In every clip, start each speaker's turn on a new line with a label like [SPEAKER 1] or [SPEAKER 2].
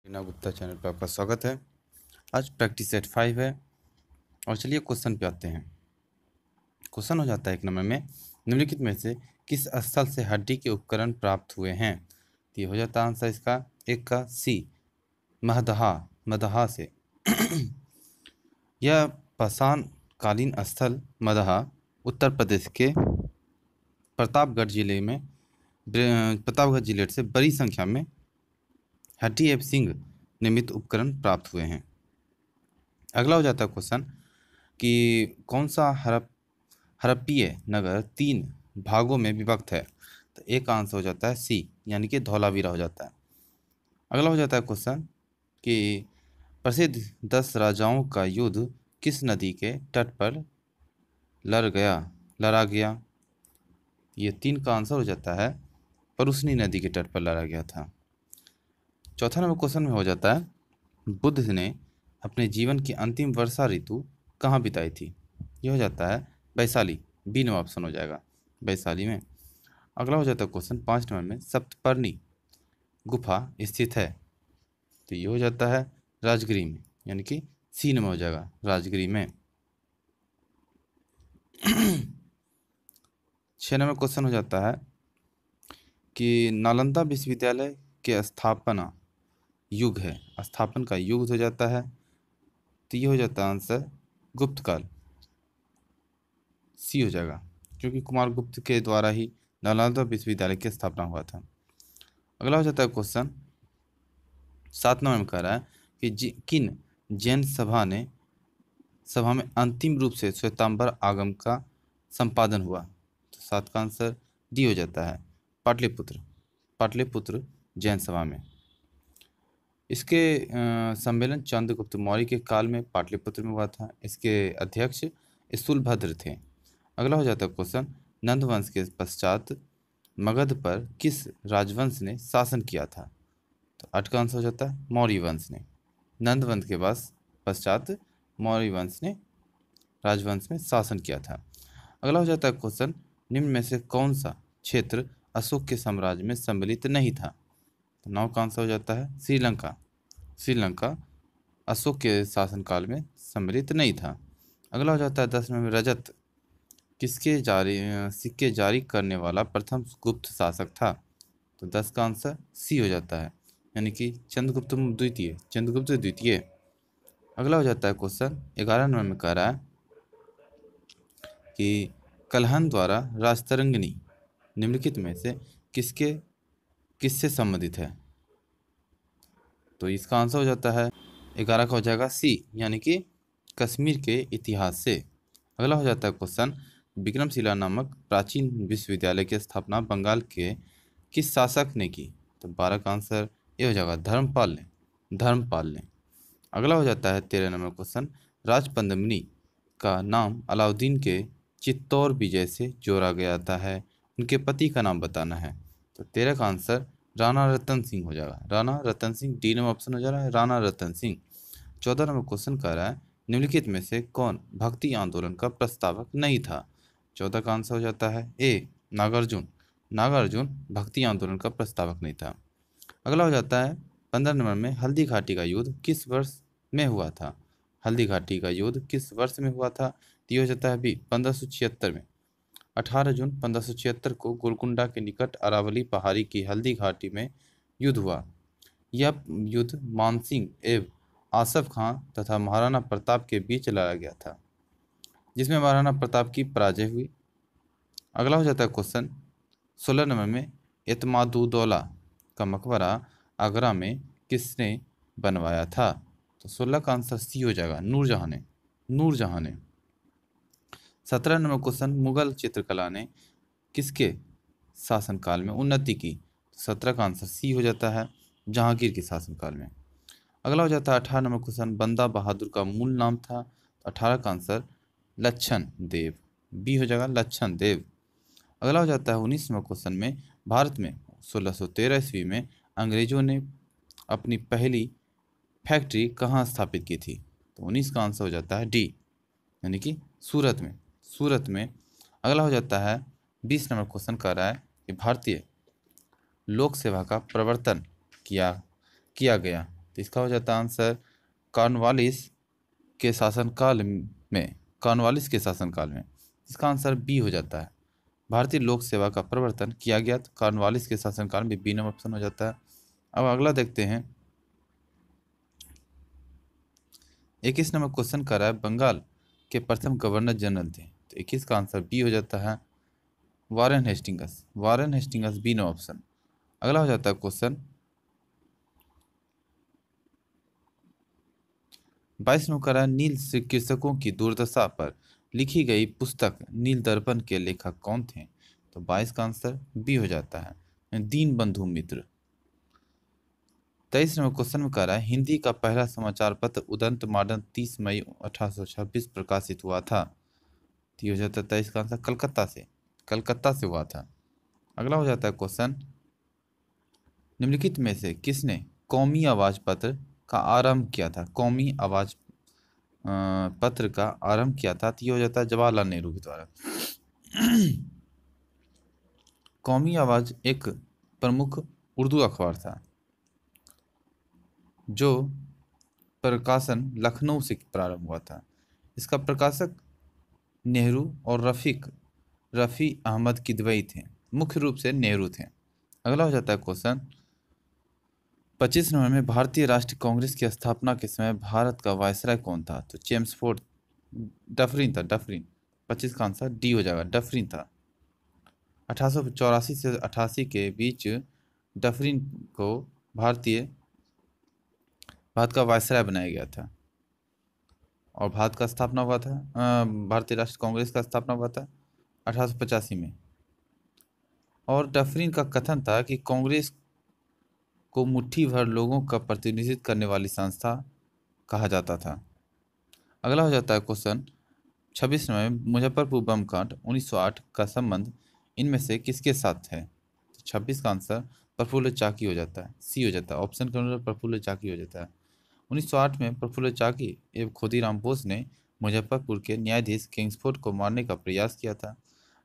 [SPEAKER 1] Reena Gupta channel पर आपका स्वागत है। आज प्रैक्टिस सेट 5 है और चलिए क्वेश्चन पे आते हैं। क्वेश्चन हो जाता है 1 नंबर में, निम्नलिखित में से किस स्थल से हड्डी के उपकरण प्राप्त हुए हैं। तो ये हो जाता है आंसर इसका 1 का सी, महदहा, मदहा से। यह पाषाण कालीन स्थल मदहा उत्तर प्रदेश के प्रतापगढ़ जिले से बड़ी संख्या में हड्डी एवं सिंह निर्मित उपकरण प्राप्त हुए हैं। अगला हो जाता है क्वेश्चन कि कौन सा हड़प्पीय नगर 3 भागों में विभक्त है। तो एक आंसर हो जाता है सी, यानी कि धौलावीरा हो जाता है। अगला हो जाता है क्वेश्चन कि प्रसिद्ध 10 राजाओं का युद्ध किस नदी के तट पर लड़ा गया। ये 3 का आंसर हो जाता है परुसनी नदी के तट पर लड़ा गया था। चौथा नंबर क्वेश्चन में हो जाता है, बुद्ध ने अपने जीवन की अंतिम वर्षा ऋतु कहाँ बिताई थी। यह हो जाता है वैशाली, बी नंबर ऑप्शन हो जाएगा, वैशाली में। अगला हो जाता है क्वेश्चन 5 नंबर में, सप्तपर्णी गुफा स्थित है। तो ये हो जाता है राजगिरी में, यानी कि सी नंबर हो जाएगा, राजगिरी में। 6 नंबर क्वेश्चन हो जाता है कि नालंदा विश्वविद्यालय के स्थापना स्थापन का युग हो जाता है। तो ये हो जाता है आंसर गुप्त काल, सी हो जाएगा, क्योंकि कुमार गुप्त के द्वारा ही नालंदा विश्वविद्यालय की स्थापना हुआ था। अगला हो जाता है क्वेश्चन 7 नंबर में कह रहा है कि किन जैन सभा में अंतिम रूप से श्वेतांबर आगम का संपादन हुआ। तो 7 का आंसर डी हो जाता है पाटलिपुत्र जैन सभा में। इसके सम्मेलन चंद्रगुप्त मौर्य के काल में पाटलिपुत्र में हुआ था। इसके अध्यक्ष स्थूलभद्र थे। अगला हो जाता है क्वेश्चन, नंद वंश के पश्चात मगध पर किस राजवंश ने शासन किया था। तो 8 का आंसर हो जाता है मौर्य वंश ने। नंद वंश के पश्चात मौर्य वंश ने राजवंश में शासन किया था। अगला हो जाता है क्वेश्चन, निम्न में से कौन सा क्षेत्र अशोक के साम्राज्य में सम्मिलित नहीं था। तो 9 का आंसर हो जाता है श्रीलंका अशोक के शासनकाल में सम्मिलित नहीं था। अगला हो जाता है 10 में रजत सिक्के जारी करने वाला प्रथम गुप्त शासक था। तो 10 का आंसर सी हो जाता है, यानी कि चंद्रगुप्त द्वितीय। अगला हो जाता है क्वेश्चन 11 नंबर में कह रहा है कि कल्हन द्वारा राजतरंगिणी निम्नलिखित में से किससे संबंधित है। तो इसका आंसर हो जाता है 11 का हो जाएगा सी, यानी कि कश्मीर के इतिहास से। अगला हो जाता है क्वेश्चन, विक्रमशिला नामक प्राचीन विश्वविद्यालय की स्थापना बंगाल के किस शासक ने की। तो 12 का आंसर ये हो जाएगा धर्मपाल ने। अगला हो जाता है 13 नंबर क्वेश्चन, राजपद्मिनी का नाम अलाउद्दीन के चित्तौर विजय से जोड़ा गया है, उनके पति का नाम बताना है। तो 13 का आंसर राणा रतन सिंह हो जाएगा, Rana Ratan Singh, D number option हो जा रहा है राणा रतन सिंह। 14 नंबर क्वेश्चन कह रहा है, निम्नलिखित में से कौन भक्ति आंदोलन का प्रस्तावक नहीं था। 14 का आंसर हो जाता है ए, नागार्जुन भक्ति आंदोलन का प्रस्तावक नहीं था। अगला हो जाता है 15 नंबर में, हल्दी घाटी का युद्ध किस वर्ष में हुआ था। हल्दी घाटी का युद्ध किस वर्ष में हुआ था। तो ये हो जाता है बी, 1576 में। 18 जून 1576 को गोलकुंडा के निकट अरावली पहाड़ी की हल्दी घाटी में युद्ध हुआ। यह युद्ध मानसिंह एवं आसफ खां तथा महाराणा प्रताप के बीच लड़ा गया था, जिसमें महाराणा प्रताप की पराजय हुई। अगला हो जाता है क्वेश्चन 16 नंबर में, एतमादुद्दौला का मकबरा आगरा में किसने बनवाया था। तो 16 का आंसर सी हो जाएगा, नूरजहां ने। 17 नंबर क्वेश्चन, मुगल चित्रकला ने किसके शासनकाल में उन्नति की। 17 का आंसर सी हो जाता है, जहांगीर के शासनकाल में। अगला हो जाता है 18 नंबर क्वेश्चन, बंदा बहादुर का मूल नाम था। 18 का आंसर लक्षण देव, बी हो जाएगा लक्षण देव। अगला हो जाता है 19 नंबर क्वेश्चन में, भारत में 1613 ईस्वी में अंग्रेजों ने अपनी पहली फैक्ट्री कहाँ स्थापित की थी। तो 19 का आंसर हो जाता है डी, यानी कि सूरत में। अगला हो जाता है 20 नंबर क्वेश्चन कह रहा है कि भारतीय लोक सेवा का प्रवर्तन किया गया तो इसका हो जाता है आंसर कॉर्नवालिस के शासनकाल में, कॉर्नवालिस के शासनकाल में। इसका आंसर बी हो जाता है। भारतीय लोक सेवा का प्रवर्तन किया गया तो कॉर्नवालिस के शासनकाल में, बी नंबर ऑप्शन हो जाता है। अब अगला देखते हैं। 21 नंबर क्वेश्चन कर रहा है बंगाल के प्रथम गवर्नर जनरल थे, तो 21 का आंसर बी हो जाता है Warren Hastings. Warren Hastings B number option. अगला हो जाता है क्वेश्चन 22 नंबर कर रहा है नील से कृषकों की दुर्दशा पर लिखी गई पुस्तक नील दर्पण के लेखक कौन थे, तो 22 का आंसर बी हो जाता है दीन बंधु मित्र। 23 नंबर क्वेश्चन में कह रहा है हिंदी का पहला समाचार पत्र उदंत मॉडर्न 30 मई 1826 प्रकाशित हुआ था, तो ये हो जाता है 23 का आंसर कलकत्ता से हुआ था। अगला हो जाता है क्वेश्चन निम्नलिखित में से किसने कौमी आवाज पत्र का आरंभ किया था, कौमी आवाज पत्र का आरंभ किया था, तो ये हो जाता है जवाहरलाल नेहरू के द्वारा। कौमी आवाज एक प्रमुख उर्दू अखबार था जो प्रकाशन लखनऊ से प्रारंभ हुआ था। इसका प्रकाशक नेहरू और रफ़ी अहमद किदवई थे, मुख्य रूप से नेहरू थे। अगला हो जाता है क्वेश्चन 25 नंबर में भारतीय राष्ट्रीय कांग्रेस की स्थापना के समय भारत का वायसराय कौन था, तो चेम्सफोर्ड डफरिन था, डफरिन। 25 का आंसर डी हो जाएगा, डफरिन था। 1884 से 88 के बीच डफरिन को भारत का वायसराय बनाया गया था और भारत का स्थापना हुआ था, भारतीय राष्ट्रीय कांग्रेस का स्थापना हुआ था 1885 में। और डफरिन का कथन था कि कांग्रेस को मुट्ठी भर लोगों का प्रतिनिधित्व करने वाली संस्था कहा जाता था। अगला हो जाता है क्वेश्चन 26 में मुजफ्फरपुर बम कांड 1908 का संबंध इनमें से किसके साथ है, तो 26 का आंसर प्रफुल्ल चाकी हो जाता है, सी हो जाता है। ऑप्शन के अनुसार प्रफुल्ल चाकी हो जाता है। 1908 में प्रफुल्ल चाकी एवं खुदीराम बोस ने मुजफ्फरपुर के न्यायाधीश किंग्सफोर्ड को मारने का प्रयास किया था,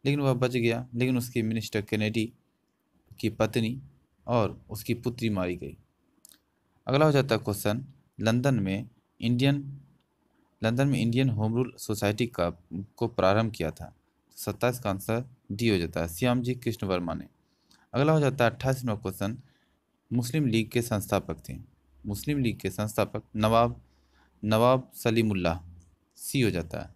[SPEAKER 1] लेकिन वह बच गया, लेकिन उसकी मिनिस्टर केनेडी की पत्नी और उसकी पुत्री मारी गई। अगला हो जाता है क्वेश्चन लंदन में इंडियन होम रूल सोसाइटी का को प्रारंभ किया था, 27 का आंसर डी हो जाता है, श्याम जी कृष्ण वर्मा ने। अगला हो जाता है 28 नंबर क्वेश्चन मुस्लिम लीग के संस्थापक थे, मुस्लिम लीग के संस्थापक नवाब सलीमुल्लाह, सी हो जाता है।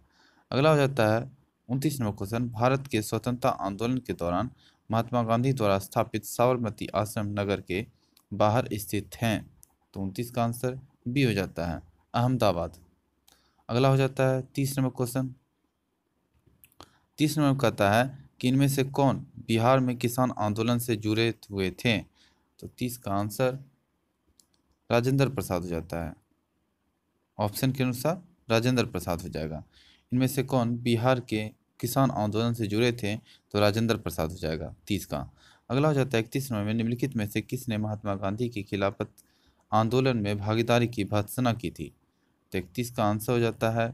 [SPEAKER 1] अगला हो जाता है 29 नंबर क्वेश्चन भारत के स्वतंत्रता आंदोलन के दौरान महात्मा गांधी द्वारा स्थापित साबरमती आश्रम नगर के बाहर स्थित हैं, तो 29 का आंसर बी हो जाता है, अहमदाबाद। अगला हो जाता है 30 नंबर क्वेश्चन। 30 नंबर कहता है कि इनमें से कौन बिहार में किसान आंदोलन से जुड़े हुए थे, तो 30 का आंसर राजेंद्र प्रसाद हो जाता है। ऑप्शन के अनुसार राजेंद्र प्रसाद हो जाएगा। इनमें से कौन बिहार के किसान आंदोलन से जुड़े थे, तो राजेंद्र प्रसाद हो जाएगा 30 का। अगला हो जाता है 31 नंबर में निम्नलिखित में से किसने महात्मा गांधी की खिलाफत आंदोलन में भागीदारी की भर्त्सना की थी, तो 31 का आंसर हो जाता है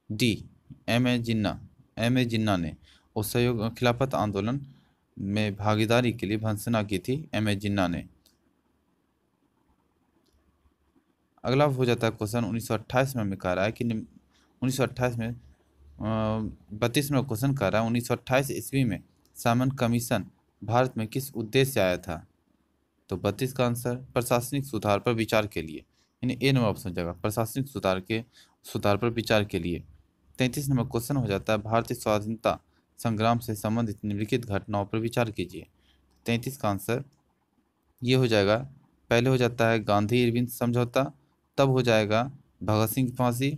[SPEAKER 1] डी, एम ए जिन्ना ने उस सहयोग खिलाफत आंदोलन में भागीदारी के लिए भर्त्सना की थी, एम ए जिन्ना ने। अगला हो जाता है क्वेश्चन 1928 में कह रहा है कि 1928 में 32 में क्वेश्चन कर रहा है 1928 ईस्वी में साइमन कमीशन भारत में किस उद्देश्य से आया था, तो 32 का आंसर प्रशासनिक सुधार पर विचार के लिए, यानी ए नंबर ऑप्शन हो जाएगा, प्रशासनिक सुधार पर विचार के लिए। 33 नंबर क्वेश्चन हो जाता है भारतीय स्वाधीनता संग्राम से संबंधित निम्नलिखित घटनाओं पर विचार कीजिए। 33 का आंसर ये हो जाएगा, पहले हो जाता है गांधी इरविन समझौता, तब हो जाएगा भगत सिंह की फांसी,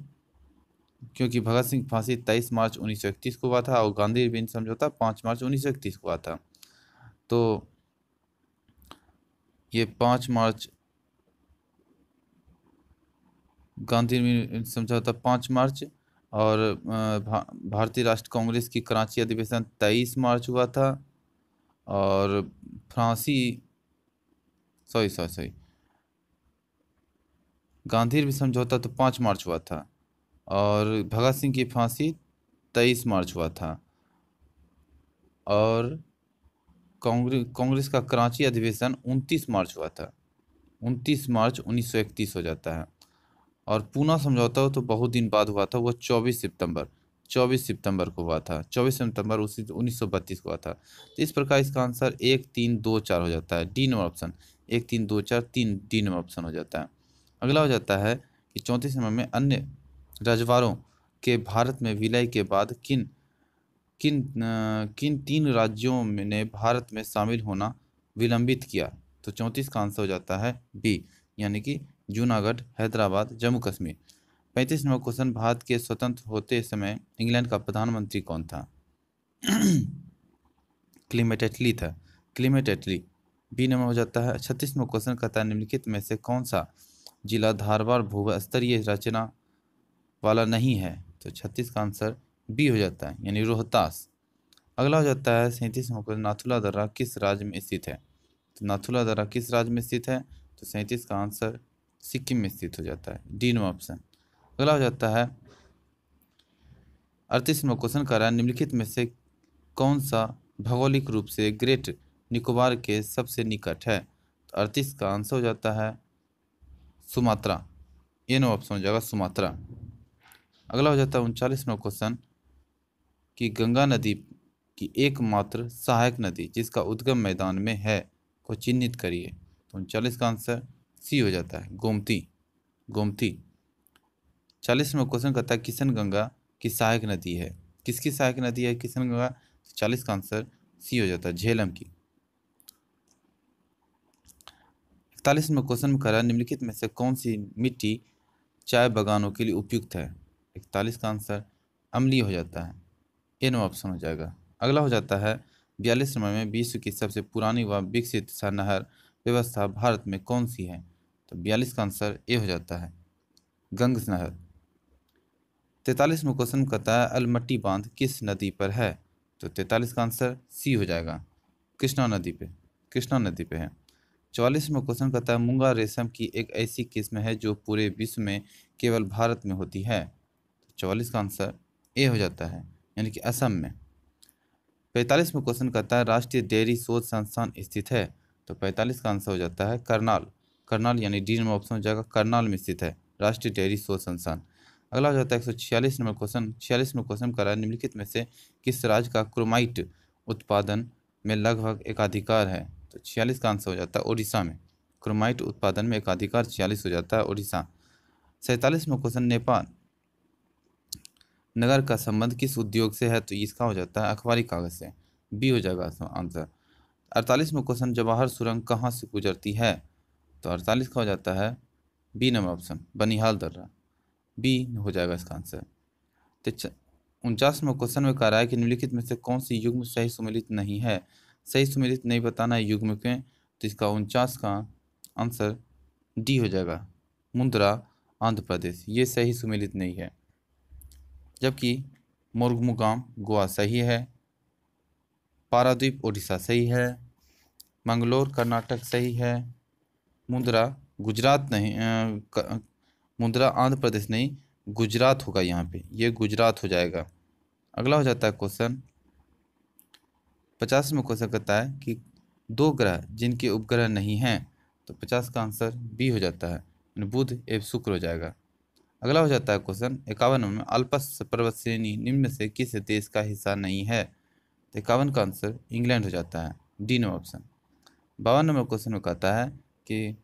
[SPEAKER 1] क्योंकि भगत सिंह की फांसी 23 मार्च 1931 को हुआ था और गांधी इरविन समझौता 5 मार्च 1931 को हुआ था। तो ये 5 मार्च गांधी इरविन समझौता 5 मार्च और भारतीय राष्ट्रीय कांग्रेस की कराची अधिवेशन 23 मार्च हुआ था और फांसी सॉरी गांधी इरविन समझौता तो 5 मार्च हुआ था और भगत सिंह की फांसी 23 मार्च हुआ था और कांग्रेस का कराची अधिवेशन 29 मार्च हुआ था। 29 मार्च 1931 हो जाता है। और पूना समझौता हो तो बहुत दिन बाद हुआ था, वो 24 सितंबर को हुआ था। 24 सितंबर उसी 1932 को हुआ था। तो इस प्रकार इसका आंसर 1 3 2 4 हो जाता है, D number option. 1 3 2 4 3 D number option हो जाता है। अगला हो जाता है कि 34 नंबर में अन्य रजवाड़ों के भारत में विलय के बाद किन किन किन 3 राज्यों ने भारत में शामिल होना विलंबित किया। तो 34 का आंसर हो जाता है बी, यानी कि जूनागढ़, हैदराबाद, जम्मू कश्मीर। 35 नंबर क्वेश्चन, भारत के स्वतंत्र होते समय इंग्लैंड का प्रधानमंत्री कौन था? क्लीमेट एटली था, क्लीमेट एटली। बी नंबर हो जाता है। 36 नंबर क्वेश्चन कहता है निम्नलिखित में से कौन सा जिला धारवाड़ भूस्तरीय रचना वाला नहीं है? तो 36 का आंसर बी हो जाता है, यानी रोहतास। अगला हो जाता है 37 नंबर क्वेश्चन, नाथुला दर्रा किस राज्य में स्थित है? तो नाथुला दर्रा किस राज्य में स्थित है? तो 37 का आंसर सिक्किम में स्थित हो जाता है, डी नंबर ऑप्शन। अगला हो जाता है 38 नंबर क्वेश्चन कर रहा है निम्नलिखित में से कौन सा भौगोलिक रूप से ग्रेट निकोबार के सबसे निकट है? तो 38 का आंसर हो जाता है सुमात्रा, ये नंबर ऑप्शन हो जाएगा सुमात्रा। अगला हो जाता है 39 नंबर क्वेश्चन कि गंगा नदी की एकमात्र सहायक नदी जिसका उद्गम मैदान में है को चिन्हित करिए। तो 39 का आंसर सी हो जाता है, गोमती, गोमती। 40 नंबर क्वेश्चन कहता है किशन गंगा की सहायक नदी है, किसकी सहायक नदी है किशन गंगा? 40 का आंसर सी हो जाता है, झेलम की। 41 नंबर क्वेश्चन में कह रहा है निम्नलिखित में से कौन सी मिट्टी चाय बागानों के लिए उपयुक्त है? 41 का आंसर अम्लीय हो जाता है, ए नंबर ऑप्शन हो जाएगा। अगला हो जाता है 42 नंबर में विश्व की सबसे पुरानी व विकसित नहर व्यवस्था भारत में कौन सी है? तो 42 का आंसर ए हो जाता है, गंग नहर। 43 में क्वेश्चन कहता है अलमट्टी बांध किस नदी पर है? तो 43 का आंसर सी हो जाएगा, कृष्णा नदी पे, कृष्णा नदी पे है। 44 में क्वेश्चन कहता है मूंगा रेशम की एक ऐसी किस्म है जो पूरे विश्व में केवल भारत में होती है। तो 44 का आंसर ए हो जाता है, यानी कि असम में। 45 में क्वेश्चन कहता है राष्ट्रीय डेयरी शोध संस्थान स्थित है। तो 45 का आंसर हो जाता है करनाल, करनाल यानी डी नंबर ऑप्शन हो जाएगा, करनाल में स्थित है राष्ट्रीय डेयरी शोध संस्थान। अगला हो जाता है 146 नंबर क्वेश्चन। 46 में क्वेश्चन करा है निम्नलिखित में से किस राज्य का क्रोमाइट उत्पादन में लगभग एकाधिकार है? तो 46 का आंसर हो जाता है उड़ीसा में, क्रोमाइट उत्पादन में एकाधिकार 46 हो जाता है उड़ीसा। 47 में क्वेश्चन नेपाल नगर का संबंध किस उद्योग से है? तो इसका हो जाता है अखबारी कागज से, बी हो जाएगा आंसर। 48 में क्वेश्चन जवाहर सुरंग कहाँ से गुजरती है? तो 48 का हो जाता है बी नंबर ऑप्शन, बनिहाल दर्रा, बी हो जाएगा इसका आंसर। तो 49 में क्वेश्चन में कह रहा है कि निम्नलिखित में से कौन सी युग्म सही सुमेलित नहीं है? सही सुमेलित नहीं बताना है युग्म के, तो इसका 49 का आंसर डी हो जाएगा, मुंद्रा आंध्र प्रदेश, ये सही सुमेलित नहीं है। जबकि मोरमुगाम गोवा सही है, पारादीप उड़ीसा सही है, मंगलोर कर्नाटक सही है, मुंद्रा गुजरात नहीं, मुंद्रा आंध्र प्रदेश नहीं, गुजरात होगा यहाँ पे, ये गुजरात हो जाएगा। अगला हो जाता है क्वेश्चन 50 में क्वेश्चन कहता है कि दो ग्रह जिनके उपग्रह नहीं हैं। तो 50 का आंसर बी हो जाता है, यानी बुध एवं शुक्र हो जाएगा। अगला हो जाता है क्वेश्चन 51 में अल्पस पर्वत श्रेणी निम्न में से किस देश का हिस्सा नहीं है? तो 51 का आंसर इंग्लैंड हो जाता है, D number option. 52 number question में कहता है कि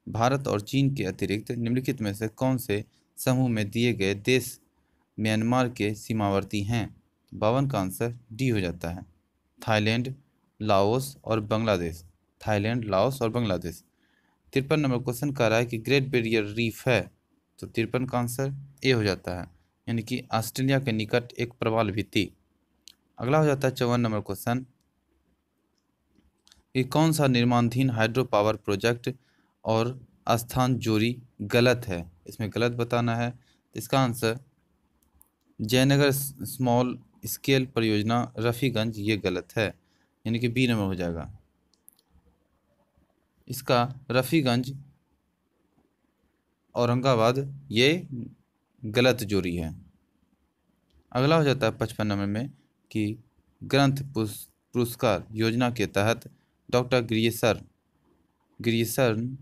[SPEAKER 1] भारत और चीन के अतिरिक्त निम्नलिखित में से कौन से समूह में दिए गए देश म्यांमार के सीमावर्ती हैं? 52 का आंसर डी हो जाता है, थाईलैंड, लाओस और बांग्लादेश, थाईलैंड, लाओस और बांग्लादेश। 53 नंबर क्वेश्चन कह रहा है कि ग्रेट बैरियर रीफ है। तो 53 का आंसर ए हो जाता है, यानी कि ऑस्ट्रेलिया के निकट एक प्रवाल भित्ति। अगला हो जाता है 54 नंबर क्वेश्चन कि कौन सा निर्माणाधीन हाइड्रो पावर प्रोजेक्ट और स्थान जोरी गलत है? इसमें गलत बताना है। तो इसका आंसर जयनगर स्मॉल स्केल परियोजना रफीगंज, ये गलत है, यानी कि बी नंबर हो जाएगा इसका, रफीगंज औरंगाबाद, ये गलत जोरी है। अगला हो जाता है 55 नंबर में कि ग्रंथ पुरस्कार योजना के तहत डॉक्टर गिरियसर गिरियसन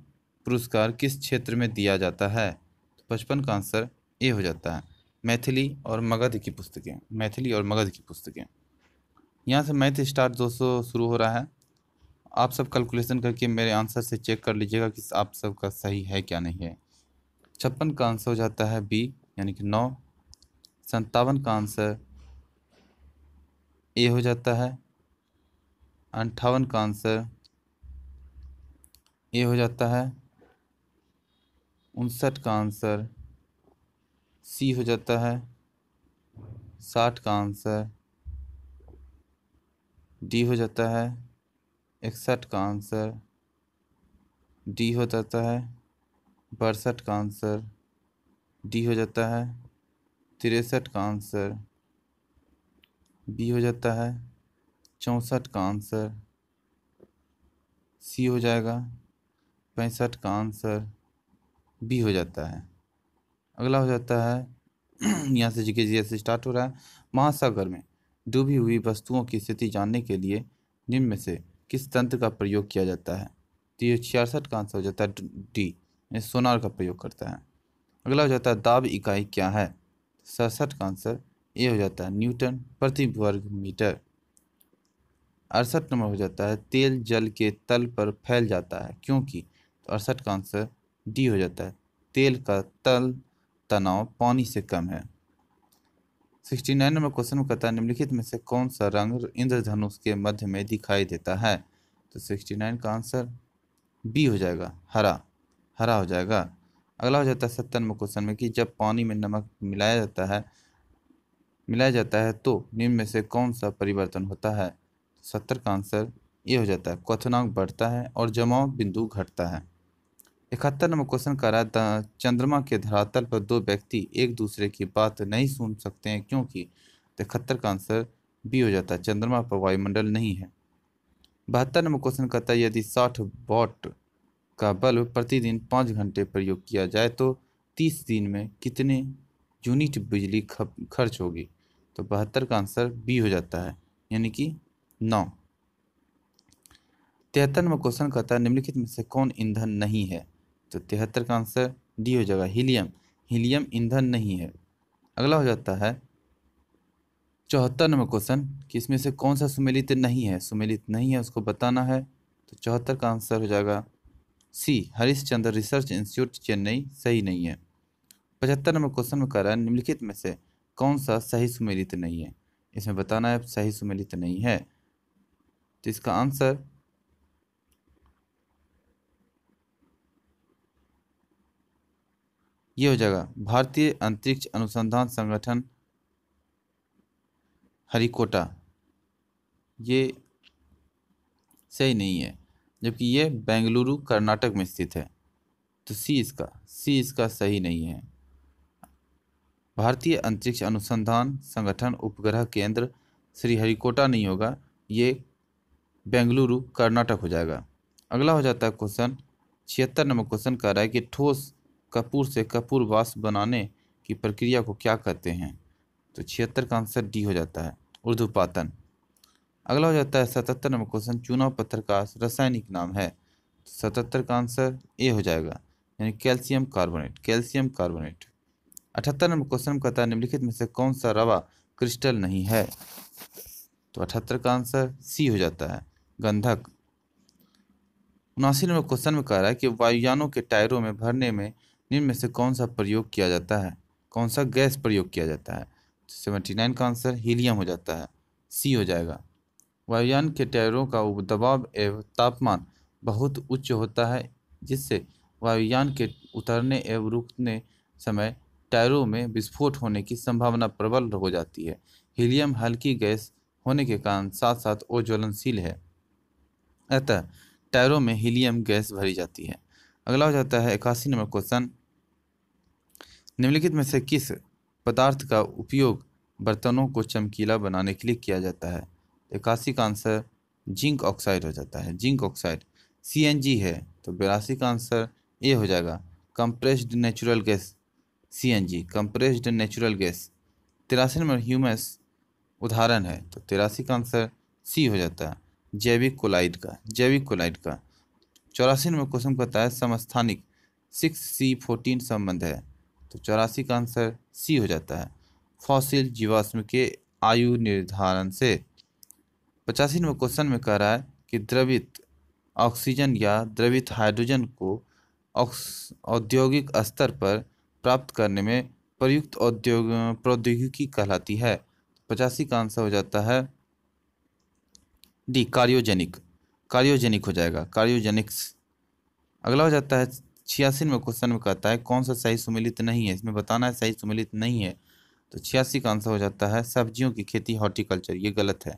[SPEAKER 1] पुरस्कार किस क्षेत्र में दिया जाता है? तो 55 का आंसर ए हो जाता है, मैथिली और मगध की पुस्तकें, मैथिली और मगध की पुस्तकें। यहाँ से मैथ स्टार्ट दोस्तों शुरू हो रहा है। आप सब कैलकुलेशन करके मेरे आंसर से चेक कर लीजिएगा कि आप सबका सही है क्या नहीं है। 56 का आंसर हो जाता है बी यानी कि 9। 57 का आंसर ए हो जाता है। 58 का आंसर ए हो जाता है। 59 का आंसर सी हो जाता है। 60 का आंसर डी हो जाता है। 61 का आंसर डी हो जाता है। 62 का आंसर डी हो जाता है। 63 का आंसर बी हो जाता है। 64 का आंसर सी हो जाएगा। 65 का आंसर बी हो जाता है। अगला हो जाता है यहाँ से जीके से स्टार्ट हो रहा है। महासागर में डूबी हुई वस्तुओं की स्थिति जानने के लिए निम्न में से किस तंत्र का प्रयोग किया जाता है? तो ये 66 का आंसर हो जाता है डी, यानी सोनार का प्रयोग करता है। अगला हो जाता है दाब इकाई क्या है? 67 का आंसर ए हो जाता है, न्यूटन प्रति वर्ग मीटर। 68 नंबर हो जाता है तेल जल के तल पर फैल जाता है क्योंकि? तो 68 का आंसर डी हो जाता है, तेल का तल तनाव पानी से कम है। 69 नंबर क्वेश्चन में कहता है निम्नलिखित में से कौन सा रंग इंद्रधनुष के मध्य में दिखाई देता है? तो 69 का आंसर बी हो जाएगा, हरा, हरा हो जाएगा। अगला हो जाता है 70 नंबर क्वेश्चन में कि जब पानी में नमक मिलाया जाता है तो निम्न में से कौन सा परिवर्तन होता है? 70 का आंसर ये हो जाता है, क्वथनांक बढ़ता है और जमाव बिंदु घटता है। 71 नंबर क्वेश्चन कर रहा है चंद्रमा के धरातल पर दो व्यक्ति एक दूसरे की बात नहीं सुन सकते हैं क्योंकि? 71 का आंसर बी हो जाता है, चंद्रमा पर वायुमंडल नहीं है। 72 नंबर क्वेश्चन कहता है यदि 60 वॉट का बल्ब प्रतिदिन 5 घंटे प्रयोग किया जाए तो 30 दिन में कितने यूनिट बिजली खर्च होगी? तो 72 का आंसर बी हो जाता है, यानी कि 9। 73 नंबर क्वेश्चन कहता है निम्नलिखित में से कौन ईंधन नहीं है? तो 73 का आंसर डी हो जाएगा, हीलियम, हीलियम ईंधन नहीं है। अगला हो जाता है 74 नंबर क्वेश्चन कि इसमें से कौन सा सुमेलित नहीं है? सुमेलित नहीं है उसको बताना है। तो 74 का आंसर हो जाएगा सी, हरिश्चंद्र रिसर्च इंस्टीट्यूट चेन्नई सही नहीं है। 75 नंबर क्वेश्चन में कह रहा है निम्नलिखित में से कौन सा सही सुमेलित नहीं है? इसमें बताना है सही सुमेलित नहीं है। तो इसका आंसर ये हो जाएगा भारतीय अंतरिक्ष अनुसंधान संगठन हरिकोटा, ये सही नहीं है, जबकि ये बेंगलुरु कर्नाटक में स्थित है। तो सी इसका सही नहीं है। भारतीय अंतरिक्ष अनुसंधान संगठन उपग्रह केंद्र श्रीहरिकोटा नहीं होगा, ये बेंगलुरु कर्नाटक हो जाएगा। अगला हो जाता है क्वेश्चन 76 नंबर क्वेश्चन कह रहा है कि ठोस कपूर से कपूर वाष्प बनाने की प्रक्रिया को क्या कहते हैं? तो 76 का आंसर डी हो जाता है, ऊर्ध्वपातन। अगला हो जाता है 77 नंबर क्वेश्चन चुनाव पत्थर का रासायनिक नाम है? तो 77 का आंसर ए हो जाएगा, यानी calcium carbonate, calcium carbonate. 78 number question कहता है निम्नलिखित में से कौन सा रवा क्रिस्टल नहीं है? तो 78 का आंसर सी हो जाता है, गंधक। 79 नंबर क्वेश्चन में कह रहा है कि वायुयानों के टायरों में भरने में निम्न में से कौन सा प्रयोग किया जाता है? कौन सा गैस प्रयोग किया जाता है? 79 का आंसर हीलियम हो जाता है, सी हो जाएगा। वायुयान के टायरों का दबाव एवं तापमान बहुत उच्च होता है जिससे वायुयान के उतरने एवं रुकने समय टायरों में विस्फोट होने की संभावना प्रबल हो जाती है। हीलियम हल्की गैस होने के कारण साथ साथ अज्वलनशील है, अतः टायरों में हीलियम गैस भरी जाती है। अगला हो जाता है 81 नंबर क्वेश्चन निम्नलिखित में से किस पदार्थ का उपयोग बर्तनों को चमकीला बनाने के लिए किया जाता है? 81 का आंसर जिंक ऑक्साइड हो जाता है, जिंक ऑक्साइड। CNG है तो 82 का आंसर ए हो जाएगा, compressed natural gas, CNG compressed natural gas. 83 number humus उदाहरण है तो 83 का आंसर सी हो जाता है, जैविक कोलाइड का, जैविक कोलाइड का। 84 क्वेश्चन कहता है समस्थानिक 6C14 संबंध है, तो 84 का आंसर सी हो जाता है। फॉसिल जीवाश्म के आयु निर्धारण से। 85 क्वेश्चन में कह रहा है कि द्रवित ऑक्सीजन या द्रवित हाइड्रोजन को औद्योगिक स्तर पर प्राप्त करने में प्रयुक्त प्रौद्योगिकी कहलाती है। 85 का आंसर हो जाता है डी, कार्योजेनिक। कार्योजेनिक हो जाएगा, कार्योजेनिक्स। अगला हो जाता है 86 क्वेश्चन में कहता है कौन सा सही सुमेलित नहीं है, इसमें बताना है सही सुमेलित नहीं है। तो 86 का आंसर हो जाता है सब्जियों की खेती, हॉर्टिकल्चर। ये गलत है,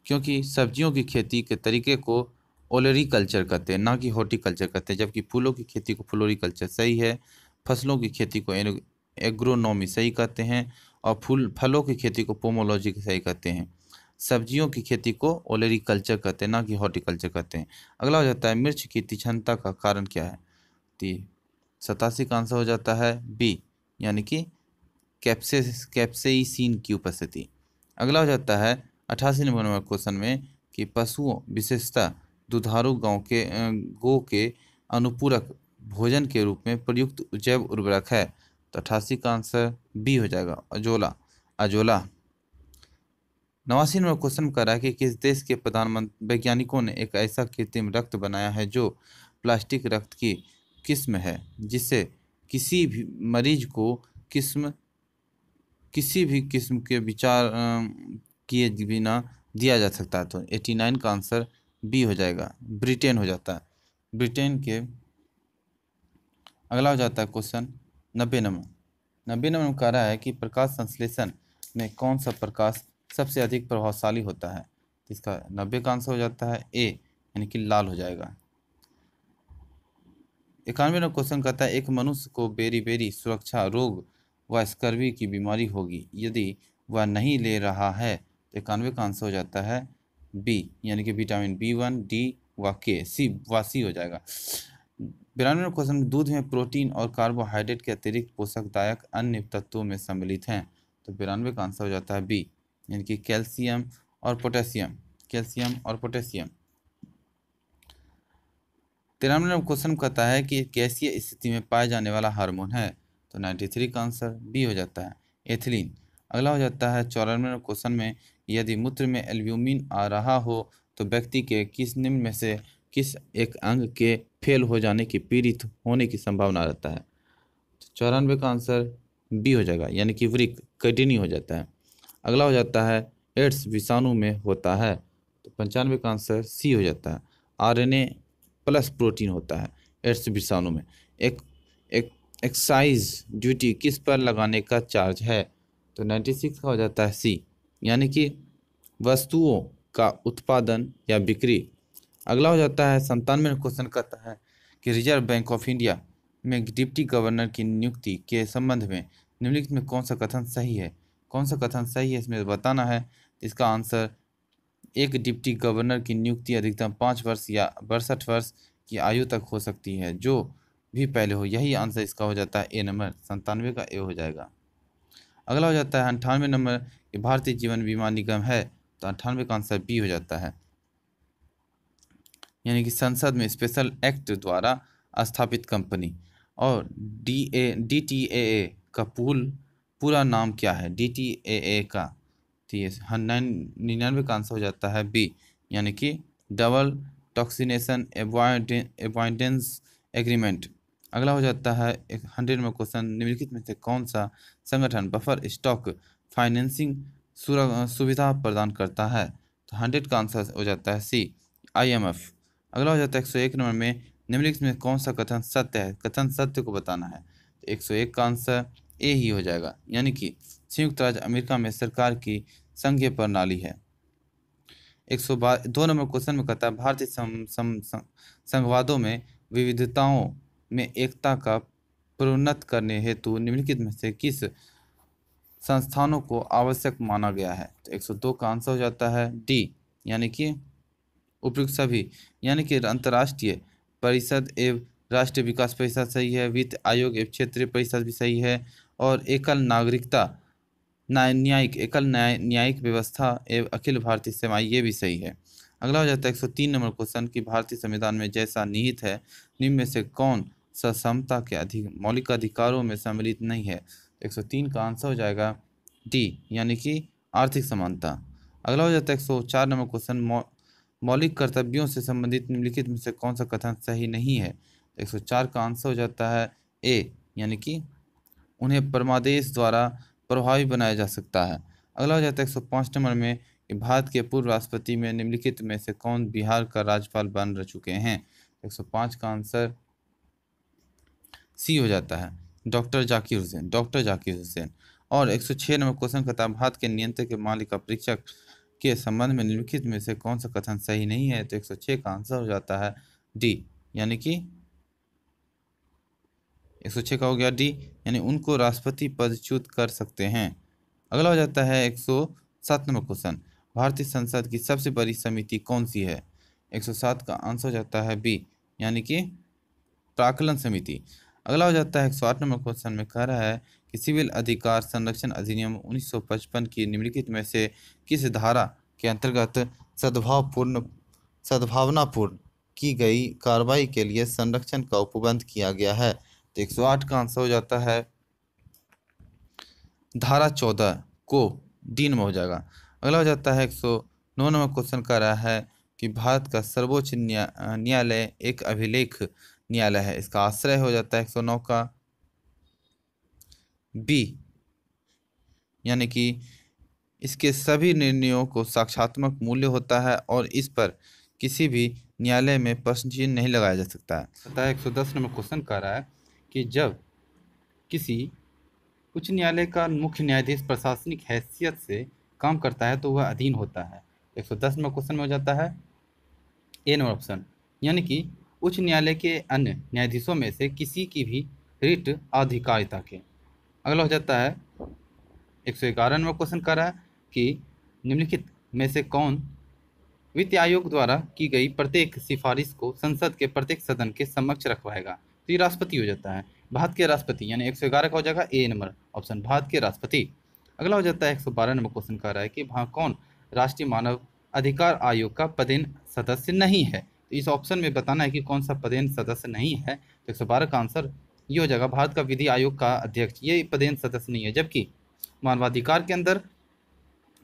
[SPEAKER 1] क्योंकि सब्जियों की खेती के तरीके को ओलेरीकल्चर कहते हैं, ना कि हॉर्टिकल्चर कहते हैं, जबकि फूलों की खेती को फ्लोरिकल्चर सही है। फसलों की खेती को एग्रोनॉमी सही कहते हैं, और फलों की खेती को पोमोलॉजी सही कहते हैं। सब्जियों की खेती को ओलेरीकल्चर कहते हैं, ना कि हॉर्टिकल्चर कहते हैं। अगला हो जाता है मिर्च की तीक्ष्णता का कारण क्या है। 87 का आंसर हो जाता है बी, यानी कि कैप्सेइसिन की उपस्थिति। अगला हो जाता है 88 नंबर क्वेश्चन में कि पशुओं विशेषतः दुधारू गौ के अनुपूरक भोजन के रूप में प्रयुक्त जैव उर्वरक है। तो 88 का आंसर बी हो जाएगा, अजोला। 89 नंबर क्वेश्चन कर रहा है कि किस देश के प्रधानमंत्री वैज्ञानिकों ने एक ऐसा कृत्रिम रक्त बनाया है जो प्लास्टिक रक्त की किस्म है, जिससे किसी भी मरीज को किसी भी किस्म के विचार किए बिना दिया जा सकता है। तो 89 का आंसर बी हो जाएगा, ब्रिटेन हो जाता है, ब्रिटेन के। अगला हो जाता है क्वेश्चन 90 नंबर कह रहा है कि प्रकाश संश्लेषण में कौन सा प्रकाश सबसे अधिक प्रभावशाली होता है। तो इसका 90 का आंसर हो जाता है ए, यानी कि लाल हो जाएगा। 91 नंबर क्वेश्चन कहता है एक मनुष्य को बेरी सुरक्षा रोग व स्कर्वी की बीमारी होगी यदि वह नहीं ले रहा है। तो 91 का आंसर हो जाता है बी, यानी कि विटामिन B1, डी व के। सी हो जाएगा। 92 नंबर क्वेश्चन में दूध में प्रोटीन और कार्बोहाइड्रेट के अतिरिक्त पोषकदायक अन्य तत्वों में सम्मिलित हैं। तो 92 का आंसर हो जाता है बी, यानी कि कैल्शियम और पोटेशियम। 93 नंबर क्वेश्चन कहता है कि गैसीय स्थिति में पाए जाने वाला हार्मोन है। तो 93 का आंसर बी हो जाता है, एथिलीन। अगला हो जाता है 94 नंबर क्वेश्चन में यदि मूत्र में एल्ब्यूमिन आ रहा हो तो व्यक्ति के किस निम्न में से किस एक अंग के फेल हो जाने की पीड़ित होने की संभावना रहता है। तो 94 का आंसर बी हो जाएगा, यानी कि वृक्क, किडनी हो जाता है। अगला हो जाता है एड्स विषाणु में होता है। तो 95 का आंसर सी हो जाता है, RNA प्लस प्रोटीन होता है एड्स विषाणु में। एक एक्साइज ड्यूटी किस पर लगाने का चार्ज है। तो 96 का हो जाता है सी, यानी कि वस्तुओं का उत्पादन या बिक्री। अगला हो जाता है 97 क्वेश्चन कहता है कि रिजर्व बैंक ऑफ इंडिया में डिप्टी गवर्नर की नियुक्ति के संबंध में निम्नलिखित में कौन सा कथन सही है। कौन सा कथन सही है इसमें बताना है। इसका आंसर एक डिप्टी गवर्नर की नियुक्ति अधिकतम 5 वर्ष या 62 वर्ष की आयु तक हो सकती है, जो भी पहले हो। यही आंसर इसका हो जाता है ए नंबर, 97 का ए हो जाएगा। अगला हो जाता है 98 नंबर कि भारतीय जीवन बीमा निगम है। तो 98 का आंसर बी हो जाता है, यानी कि संसद में स्पेशल एक्ट द्वारा स्थापित कंपनी। और DTAA का पूरा नाम क्या है। DTAA का 99 का आंसर हो जाता है बी, यानी कि डबल टॉक्सिनेशन अवॉइडेंस एग्रीमेंट। अगला हो जाता है 100 में क्वेश्चन निम्नलिखित में से कौन सा संगठन बफर स्टॉक फाइनेंसिंग सुविधा प्रदान करता है। तो 100 का आंसर हो जाता है सी, IMF। अगला हो जाता है 101 नंबर में निम्नलिखित में कौन सा कथन सत्य है। कथन सत्य को बताना है। तो 101 का आंसर ए ही हो जाएगा, यानी कि संयुक्त राज्य अमेरिका में सरकार की संघीय प्रणाली है। 102 नंबर क्वेश्चन में कहता है भारतीय संघवादों में विविधताओं में एकता का प्रोन्नत करने हेतु निम्नलिखित में से किस संस्थानों को आवश्यक माना गया है। तो 102 का आंसर हो जाता है डी, यानी कि उपयुक्त सभी, यानी कि अंतर्राष्ट्रीय परिषद एवं राष्ट्रीय विकास परिषद सही है, वित्त आयोग एवं क्षेत्रीय परिषद भी सही है, और एकल न्यायिक व्यवस्था एवं अखिल भारतीय सेवाएं, ये भी सही है। अगला हो जाता है 103 नंबर क्वेश्चन कि भारतीय संविधान में जैसा निहित है निम्न में से कौन सा समता के मौलिक अधिकारों में सम्मिलित नहीं है। 103 का आंसर हो जाएगा डी, यानी कि आर्थिक समानता। अगला हो जाता है 104 नंबर क्वेश्चन मौलिक कर्तव्यों से संबंधित निम्नलिखित में से कौन सा कथन सही नहीं है। 104 का आंसर हो जाता है ए, यानी कि उन्हें परमादेश द्वारा प्रभावी बनाया जा सकता है। अगला हो जाता है 105 नंबर में कि भारत के पूर्व राष्ट्रपति में निम्नलिखित में से कौन बिहार का राज्यपाल बन चुके हैं। 105 का आंसर सी हो जाता है, डॉक्टर जाकिर हुसैन, डॉक्टर जाकिर हुसैन। और 106 नंबर क्वेश्चन कहता है भारत के नियंत्रक के मालिक का परीक्षक के संबंध में निम्नलिखित में से कौन सा कथन सही नहीं है। तो 106 का आंसर हो जाता है डी, यानी कि 106 का हो गया डी, यानी उनको राष्ट्रपति पदच्युत कर सकते हैं। अगला हो जाता है 107 नंबर क्वेश्चन भारतीय संसद की सबसे बड़ी समिति कौन सी है। 107 का आंसर हो जाता है बी, यानी कि प्राक्कलन समिति। अगला हो जाता है 108 नंबर क्वेश्चन में कह रहा है कि सिविल अधिकार संरक्षण अधिनियम 1955 की निम्नलिखित में से किस धारा के अंतर्गत सद्भावनापूर्ण की गई कार्रवाई के लिए संरक्षण का उपबंध किया गया है। तो 108 का आंसर हो जाता है धारा 14 को डी नंबर हो जाएगा। अगला हो जाता है 109 नंबर क्वेश्चन कर रहा है कि भारत का सर्वोच्च न्यायालय एक अभिलेख न्यायालय है। इसका आश्रय हो जाता है 109 का बी, यानी कि इसके सभी निर्णयों को साक्षात्मक मूल्य होता है और इस पर किसी भी न्यायालय में प्रश्न चिन्ह नहीं लगाया जा सकता है। 110 नंबर क्वेश्चन कर रहा है कि जब किसी उच्च न्यायालय का मुख्य न्यायाधीश प्रशासनिक हैसियत से काम करता है तो वह अधीन होता है। 110 नंबर क्वेश्चन में हो जाता है ए नंबर ऑप्शन, यानी कि उच्च न्यायालय के अन्य न्यायाधीशों में से किसी की भी रिट अधिकारिता के। अगला हो जाता है 111 नंबर क्वेश्चन कर रहा है कि निम्नलिखित में से कौन वित्त आयोग द्वारा की गई प्रत्येक सिफारिश को संसद के प्रत्येक सदन के समक्ष रखवाएगा। तो ये राष्ट्रपति हो जाता है, भारत के राष्ट्रपति, यानी 111 का हो जाएगा ए नंबर ऑप्शन, भारत के राष्ट्रपति। अगला हो जाता है 112 नंबर क्वेश्चन कर रहा है कि वहाँ कौन राष्ट्रीय मानव अधिकार आयोग का पदेन सदस्य नहीं है। तो इस ऑप्शन में बताना है कि कौन सा पदेन सदस्य नहीं है। तो 112 का आंसर ये हो जाएगा भारत का विधि आयोग का अध्यक्ष, ये पदेन सदस्य नहीं है। जबकि मानवाधिकार के अंदर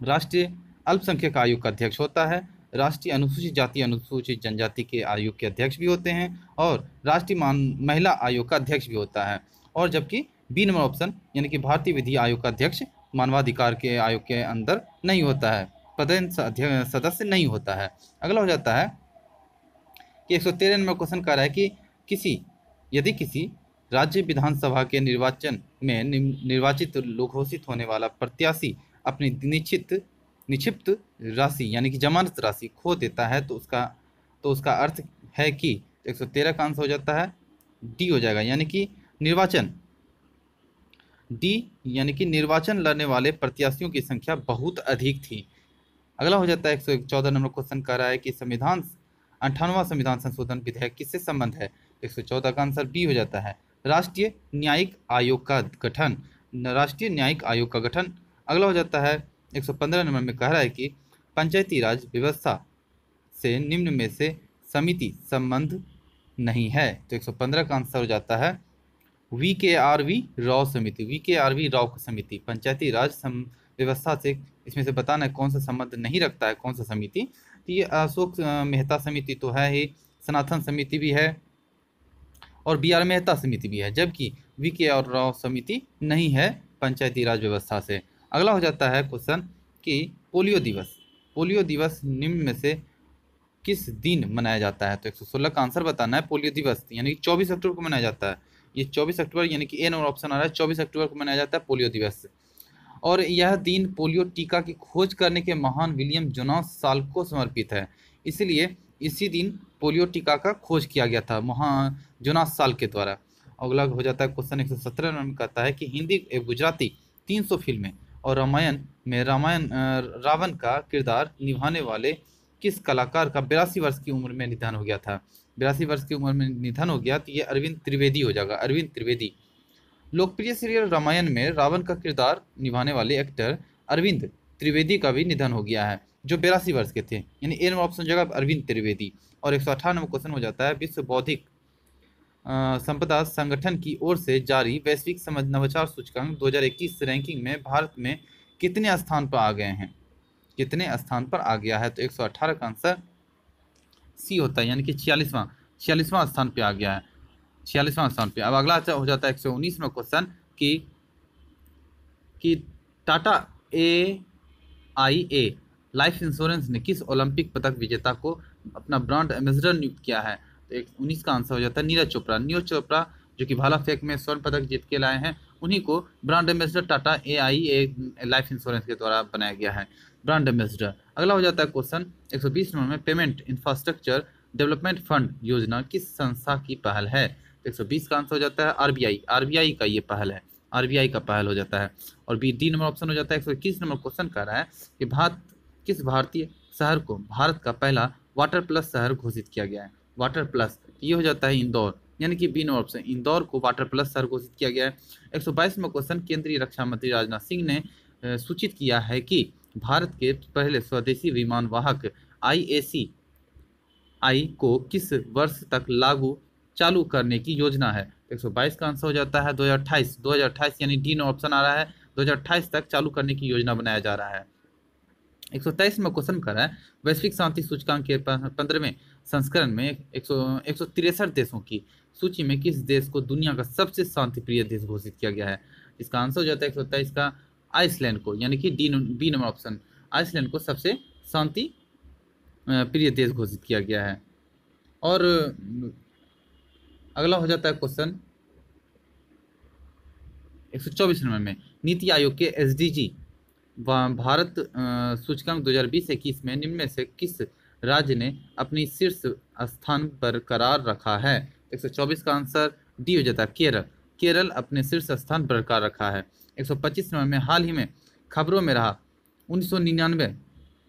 [SPEAKER 1] राष्ट्रीय अल्पसंख्यक आयोग का अध्यक्ष होता है, राष्ट्रीय अनुसूचित जाति अनुसूचित जनजाति के आयोग के अध्यक्ष भी होते हैं और राष्ट्रीय महिला आयोग का अध्यक्ष भी होता है। और जबकि बी नंबर ऑप्शन, यानी कि भारतीय विधि आयोग का अध्यक्ष मानवाधिकार के आयोग के अंदर नहीं होता है, पदेन सदस्य नहीं होता है। अगला हो जाता है कि 113 नंबर क्वेश्चन कह रहा है कि यदि किसी राज्य विधानसभा के निर्वाचन में निर्वाचित घोषित होने वाला प्रत्याशी अपनी निक्षिप्त राशि यानी कि जमानत राशि खो देता है तो उसका अर्थ है कि 113 का आंसर हो जाता है डी हो जाएगा, यानी कि निर्वाचन डी, यानी कि निर्वाचन लड़ने वाले प्रत्याशियों की संख्या बहुत अधिक थी। अगला हो जाता है 114 नंबर क्वेश्चन कह रहा है कि 58वां संविधान संशोधन विधेयक किससे संबंध है। 114 का आंसर बी हो जाता है, राष्ट्रीय न्यायिक आयोग का गठन, राष्ट्रीय न्यायिक आयोग का गठन। अगला हो जाता है 115 नंबर में कह रहा है कि पंचायती राज व्यवस्था से निम्न में से समिति संबंध नहीं है। तो 115 का आंसर हो जाता है VKRV राव समिति, VKRV राव समिति पंचायती राज व्यवस्था से इसमें से बताना है कौन सा संबंध नहीं रखता है, कौन सा समिति। तो ये अशोक मेहता समिति तो है ही, सनातन समिति भी है और BR मेहता समिति भी है, जबकि VK और राव समिति नहीं है पंचायती राज व्यवस्था से। अगला हो जाता है क्वेश्चन कि पोलियो दिवस निम्न में से किस दिन मनाया जाता है। तो 116 का आंसर बताना है, पोलियो दिवस यानी कि 24 अक्टूबर को मनाया जाता है। ये 24 अक्टूबर यानी कि ए नंबर ऑप्शन आ रहा है, 24 अक्टूबर को मनाया जाता है पोलियो दिवस। और यह दिन पोलियो टीका की खोज करने के महान विलियम जोनास साल्क को समर्पित है, इसलिए इसी दिन पोलियो टीका का खोज किया गया था महान जोनास साल्क के द्वारा। अगला हो जाता है क्वेश्चन 117 नंबर कहता है कि हिंदी एवं गुजराती 300 फिल्में और रामायण में रावण का किरदार निभाने वाले किस कलाकार का 82 वर्ष की उम्र में निधन हो गया था। 82 वर्ष की उम्र में निधन हो गया तो ये अरविंद त्रिवेदी हो जाएगा, अरविंद त्रिवेदी। लोकप्रिय सीरियल रामायण में रावण का किरदार निभाने वाले एक्टर अरविंद त्रिवेदी का भी निधन हो गया है। जो 82 वर्ष के थे, यानी ए नंबर ऑप्शन हो जाएगा अरविंद त्रिवेदी। और 158 क्वेश्चन हो जाता है, विश्व बौद्धिक संपदा संगठन की ओर से जारी वैश्विक समझ नवाचार सूचकांक 2021 रैंकिंग में भारत में कितने स्थान पर आ गए हैं, कितने स्थान पर आ गया है? तो 118 का आंसर सी होता है, यानी कि 46वां स्थान पे आ गया है, 46वां स्थान पे। अब अगला हो जाता है 119वां क्वेश्चन कि टाटा AIA लाइफ इंश्योरेंस ने किस ओलंपिक पदक विजेता को अपना ब्रांड एम्बेसडर नियुक्त किया है? तो 19 का आंसर हो जाता है नीरज चोपड़ा। नीरज चोपड़ा जो कि भाला फेंक में स्वर्ण पदक जीत के लाए हैं, उन्हीं को brand ambassador Tata AIA life insurance के द्वारा बनाया गया है, ब्रांड एम्बेसडर। अगला हो जाता है क्वेश्चन 120 नंबर में, पेमेंट इंफ्रास्ट्रक्चर डेवलपमेंट फंड योजना किस संस्था की पहल है? तो 120 का आंसर हो जाता है आरबीआई का ये पहल है, आरबीआई का पहल हो जाता है। और बी डी नंबर ऑप्शन हो जाता है। 121 नंबर क्वेश्चन कर रहा है कि किस भारतीय शहर को भारत का पहला वाटर प्लस शहर घोषित किया गया है? वाटर प्लस, ये हो जाता है इंदौर, यानी कि बी नंबर ऑप्शन, इंदौर को वाटर प्लस शहर घोषित किया गया है। 122 में क्वेश्चन, केंद्रीय रक्षा मंत्री राजनाथ सिंह ने सूचित किया है कि भारत के पहले स्वदेशी विमान वाहक IAC को किस वर्ष तक चालू करने की योजना है? 122 का आंसर हो जाता है 2028, यानी डी नंबर ऑप्शन आ रहा है, 2028 तक चालू करने की योजना बनाया जा रहा है। 123 में क्वेश्चन कर रहा है, वैश्विक शांति सूचकांक के 15वें संस्करण में 163 देशों की सूची में किस देश को दुनिया का सबसे शांतिप्रिय देश घोषित किया गया है? इसका आंसर हो जाता है 123 का आइसलैंड को, यानी कि बी नंबर ऑप्शन, आइसलैंड को सबसे शांति प्रिय देश घोषित किया गया है। और अगला हो जाता है क्वेश्चन 124 नंबर में, नीति आयोग के SDG भारत सूचकांक 2020-21 में निम्न में से किस राज्य ने अपनी शीर्ष स्थान बरकरार रखा है? 124 का आंसर डी हो जाता है केरल अपने शीर्ष स्थान बरकरार रखा है। 125 नंबर में, हाल ही में खबरों में रहा 1999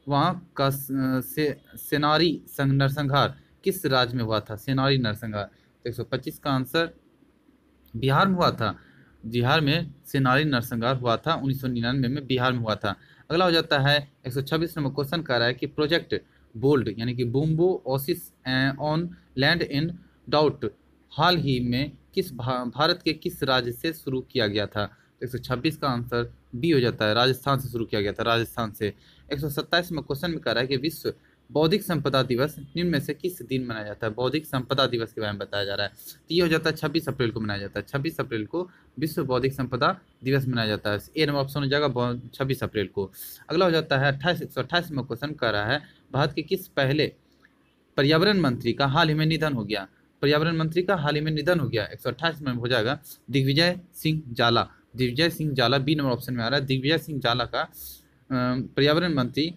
[SPEAKER 1] वहाँ का सेनारी नरसंहार किस राज्य में हुआ था? सेनारी नरसंहार। 125 का आंसर बिहार में हुआ था, बिहार में सेनारी नरसंहार हुआ था 1999 में, बिहार में हुआ था। अगला हो जाता है 126 नंबर क्वेश्चन कह रहा है कि प्रोजेक्ट बोल्ड, यानी कि bamboo oasis on land in डाउट हाल ही में किस भारत के किस राज्य से शुरू किया गया था? 126 का आंसर बी हो जाता है, राजस्थान से शुरू किया गया था, राजस्थान से। 127 में क्वेश्चन में कह रहा है कि विश्व बौद्धिक संपदा दिवस निम्न में से किस दिन मनाया जाता है? बौद्धिक संपदा दिवस के बारे में बताया जा रहा है, तो ये हो जाता है 26 अप्रैल को मनाया जाता है, 26 अप्रैल को विश्व बौद्धिक संपदा दिवस मनाया जाता है। ए नंबर ऑप्शन हो जाएगा 26 अप्रैल को। अगला हो जाता है 128 में क्वेश्चन कर रहा है, भारत के किस पहले पर्यावरण मंत्री का हाल ही में निधन हो गया? पर्यावरण मंत्री का हाल ही में निधन हो गया। 128 में हो जाएगा दिग्विजय सिंह जाला, दिग्विजय सिंह जाला बी नंबर ऑप्शन में आ रहा है। दिग्विजय सिंह जाला का पर्यावरण मंत्री,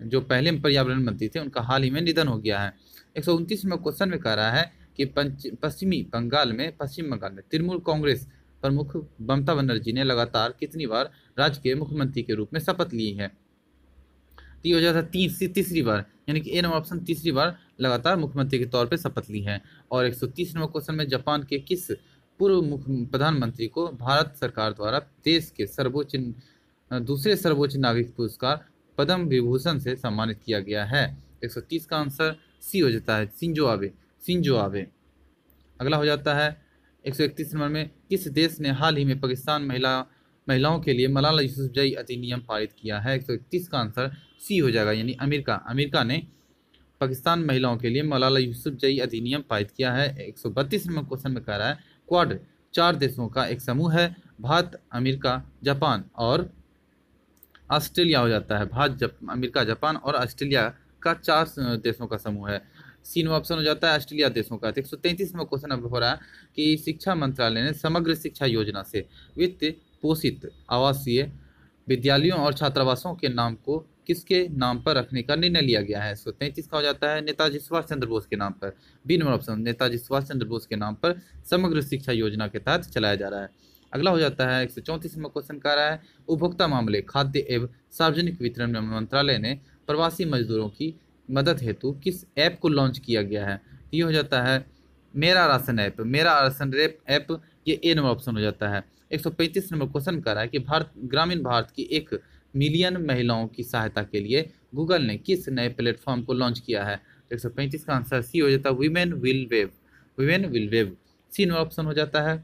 [SPEAKER 1] जो पहले पर्यावरण मंत्री थे, उनका हाल ही में निधन हो गया है। 129 में क्वेश्चन में कह रहा है कि पश्चिम बंगाल में तृणमूल कांग्रेस प्रमुख ममता बनर्जी ने लगातार कितनी बार राज्य के मुख्यमंत्री के रूप में शपथ ली है? तो ये हो जाता है तीसरी बार, यानी कि ए नंबर ऑप्शन तीसरी बार लगातार मुख्यमंत्री के तौर पे शपथ ली है। और 130 नंबर क्वेश्चन में, जापान के किस पूर्व प्रधानमंत्री को भारत सरकार द्वारा देश के दूसरे सर्वोच्च नागरिक पुरस्कार पद्म विभूषण से सम्मानित किया गया है? 130 का आंसर सी हो जाता है, शिंजो आबे। अगला हो जाता है 131 नंबर में, किस देश ने हाल ही में पाकिस्तान महिलाओं के लिए मलाला यूसुफजई अधिनियम पारित किया है? 131 का आंसर सी हो जाएगा, यानी अमेरिका ने पाकिस्तान महिलाओं के लिए मलाला यूसुफजई अधिनियम पारित किया है। 132 नंबर क्वेश्चन में कह रहा है, क्वाड 4 देशों का एक समूह है, भारत, अमेरिका, जापान और ऑस्ट्रेलिया हो जाता है। अमेरिका, जापान और ऑस्ट्रेलिया का 4 देशों का समूह है। सी नंबर ऑप्शन हो जाता है ऑस्ट्रेलिया देशों का। 133 नंबर क्वेश्चन अब हो रहा है कि शिक्षा मंत्रालय ने समग्र शिक्षा योजना से वित्त पोषित आवासीय विद्यालयों और छात्रावासों के नाम को किसके नाम पर रखने का निर्णय लिया गया है? 133 का हो जाता है नेताजी सुभाष चंद्र बोस के नाम पर, B number option, Netaji Subhash Chandra Bose के नाम पर समग्र शिक्षा योजना के तहत चलाया जा रहा है। अगला हो जाता है 134 नंबर क्वेश्चन का रहा है, उपभोक्ता मामले, खाद्य एवं सार्वजनिक वितरण मंत्रालय ने प्रवासी मजदूरों की मदद हेतु किस ऐप को लॉन्च किया गया है? ये हो जाता है मेरा राशन ऐप, ये ए नंबर ऑप्शन हो जाता है। 135 नंबर क्वेश्चन कर रहा है कि ग्रामीण भारत की एक मिलियन महिलाओं की सहायता के लिए गूगल ने किस नए प्लेटफॉर्म को लॉन्च किया है? 135 का आंसर सी हो जाता है, women will wave. Women will wave C option हो जाता है।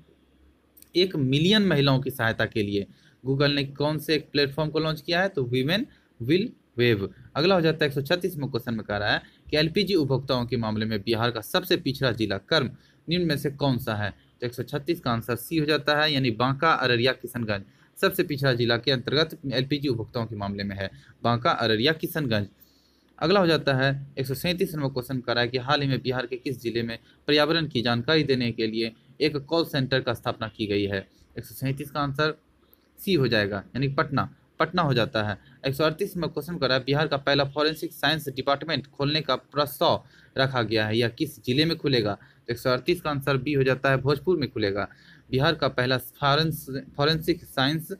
[SPEAKER 1] 1 मिलियन महिलाओं की सहायता के लिए गूगल ने कौन से एक प्लेटफॉर्म को लॉन्च किया है? तो वीमेन विल वेव। अगला हो जाता है 136 में क्वेश्चन में कह रहा है कि एलपीजी उपभोक्ताओं के मामले में बिहार का सबसे पिछड़ा जिला कर्म निम्न में से कौन सा है? तो 136 का आंसर सी हो जाता है, यानी बांका, अररिया, किशनगंज सबसे पिछड़ा जिला के अंतर्गत एलपीजी उपभोक्ताओं के मामले में है बांका, अररिया, किशनगंज। अगला हो जाता है 137 नंबर क्वेश्चन कर रहा है कि हाल ही में बिहार के किस जिले में पर्यावरण की जानकारी देने के लिए एक कॉल सेंटर का स्थापना की गई है? 137 का आंसर सी हो जाएगा, यानी पटना। पटना हो जाता है। 138 में क्वेश्चन कर रहा है बिहार का पहला फॉरेंसिक साइंस डिपार्टमेंट खोलने का प्रस्ताव रखा गया है, यह किस जिले में खुलेगा? 138 का आंसर बी हो जाता है, भोजपुर में खुलेगा। बिहार का पहला फॉरेंसिक साइंस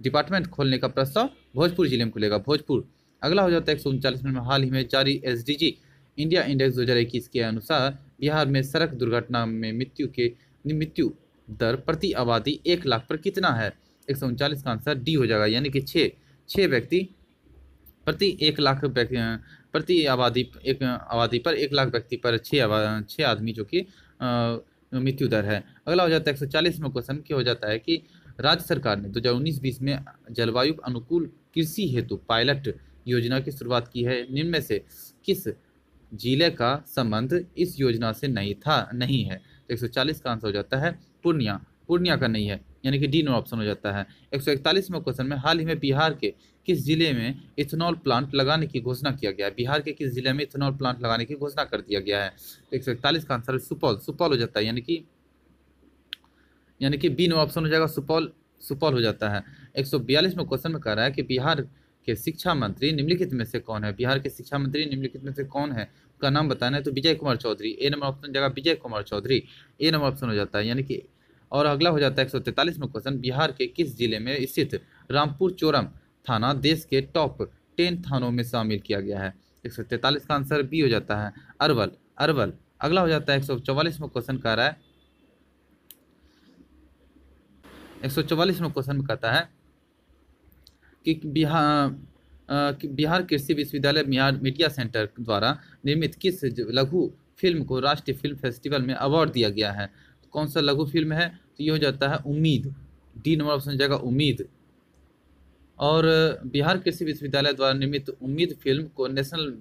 [SPEAKER 1] डिपार्टमेंट खोलने का प्रस्ताव भोजपुर जिले में खुलेगा, भोजपुर। अगला हो जाता है 139 में हाल ही में जारी एसडीजी इंडिया इंडेक्स 2021 के अनुसार बिहार में सड़क दुर्घटना में मृत्यु दर प्रति आबादी 1 लाख पर कितना है? 139 का आंसर डी हो जाएगा, यानी कि 6 व्यक्ति प्रति 1 लाख प्रति आबादी, एक आबादी पर 1 लाख व्यक्ति पर 6 आदमी जो कि मृत्यु दर है। अगला हो जाता है 140 में क्वेश्चन क्या हो जाता है कि राज्य सरकार ने 2019-20 में जलवायु अनुकूल कृषि हेतु पायलट योजना की शुरुआत की है, निम्न में से किस जिले का संबंध इस योजना से नहीं है? तो 140 का आंसर हो जाता है पूर्णिया। पूर्णिया का नहीं है, यानी कि डी नो ऑप्शन हो जाता है। 141 में क्वेश्चन में हाल ही में बिहार के किस जिले में इथेनॉल प्लांट लगाने की घोषणा किया गया है? बिहार के किस जिले में इथेनॉल प्लांट लगाने की घोषणा कर दिया गया है? तो 141 का आंसर सुपौल। सुपौल हो जाता है, यानी कि बी नो ऑप्शन हो जाएगा, सुपौल हो जाता है। 142 में क्वेश्चन में कह रहा है कि बिहार के शिक्षा मंत्री निम्नलिखित में से कौन है? बिहार के शिक्षा मंत्री निम्नलिखित में से कौन है, उसका नाम बताना है। तो विजय कुमार चौधरी, ए नंबर ऑप्शन जगह विजय कुमार चौधरी, ए नंबर ऑप्शन हो जाता है, यानी कि। और अगला हो जाता है 143 में क्वेश्चन बिहार के किस जिले में स्थित रामपुर चोरम थाना देश के टॉप 10 थानों में शामिल किया गया है? 143 का आंसर बी हो जाता है, अरवल। अगला हो जाता है 144 में क्वेश्चन कह रहा है 144 में क्वेश्चन में कहता है कि बिहार कृषि विश्वविद्यालय बिहार मीडिया सेंटर द्वारा निर्मित किस लघु फिल्म को राष्ट्रीय फिल्म फेस्टिवल में अवार्ड दिया गया है? तो कौन सा लघु फिल्म है? तो ये हो जाता है उम्मीद, डी नंबर ऑप्शन जाएगा उम्मीद। और बिहार कृषि विश्वविद्यालय द्वारा निर्मित उम्मीद फिल्म को नेशनल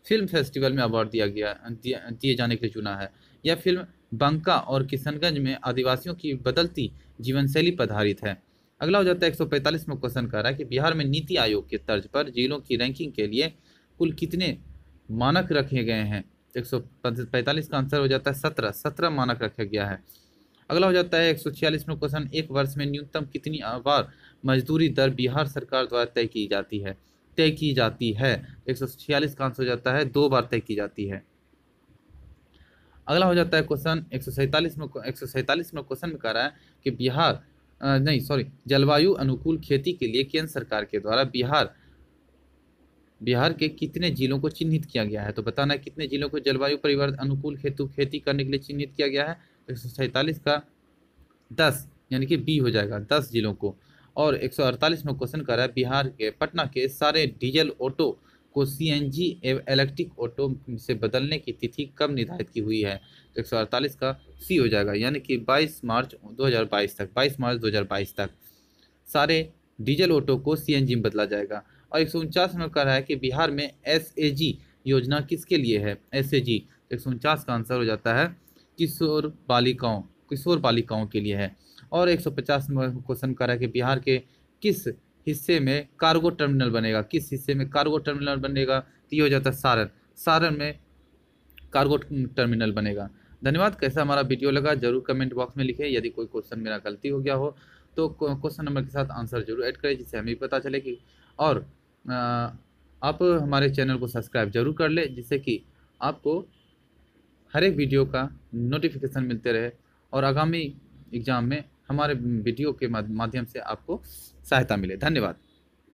[SPEAKER 1] फिल्म फेस्टिवल में अवार्ड दिए जाने के लिए चुना है। यह फिल्म बांका और किशनगंज में आदिवासियों की बदलती जीवन शैली पर आधारित है। अगला हो जाता है 145 में क्वेश्चन कर रहा है कि बिहार में नीति आयोग के तर्ज पर जिलों की रैंकिंग के लिए कुल कितने मानक रखे गए हैं? 145 का आंसर हो जाता है 17 मानक रखा गया है। अगला हो जाता है 146 में क्वेश्चन एक वर्ष में न्यूनतम कितनी बार मजदूरी दर बिहार सरकार द्वारा तय की जाती है? 146 का आंसर हो जाता है 2 बार तय की जाती है। अगला हो जाता है क्वेश्चन 147 में क्वेश्चन में कह रहा है कि जलवायु अनुकूल खेती के लिए केंद्र सरकार के द्वारा बिहार के कितने जिलों को चिन्हित किया गया है? तो बताना है कितने जिलों को जलवायु परिवर्तन अनुकूल खेती करने के लिए चिन्हित किया गया है? 147 का 10, यानी कि बी हो जाएगा, 10 जिलों को। और 148 में क्वेश्चन कर रहा है बिहार के पटना के सारे डीजल ऑटो को सीएनजी इलेक्ट्रिक ऑटो से बदलने की तिथि कब निर्धारित की हुई है? तो 148 का सी हो जाएगा, यानी कि 22 मार्च 2022 तक सारे डीजल ऑटो को सीएनजी में बदला जाएगा। और 149 में कह रहा है कि बिहार में एसएजी योजना किसके लिए है? एसएजी 149 का आंसर हो जाता है किशोर बालिकाओं के लिए है। और 150 में क्वेश्चन कर रहा है कि बिहार के किस हिस्से में कार्गो टर्मिनल बनेगा? तो ये हो जाता है सारण में कार्गो टर्मिनल बनेगा। धन्यवाद। कैसा हमारा वीडियो लगा जरूर कमेंट बॉक्स में लिखें। यदि कोई क्वेश्चन मेरा गलती हो गया हो तो क्वेश्चन नंबर के साथ आंसर जरूर ऐड करें, जिससे हमें पता चले कि। और आप हमारे चैनल को सब्सक्राइब जरूर कर लें, जिससे कि आपको हर एक वीडियो का नोटिफिकेशन मिलते रहे और आगामी एग्जाम में हमारे वीडियो के माध्यम से आपको सहायता मिले। धन्यवाद।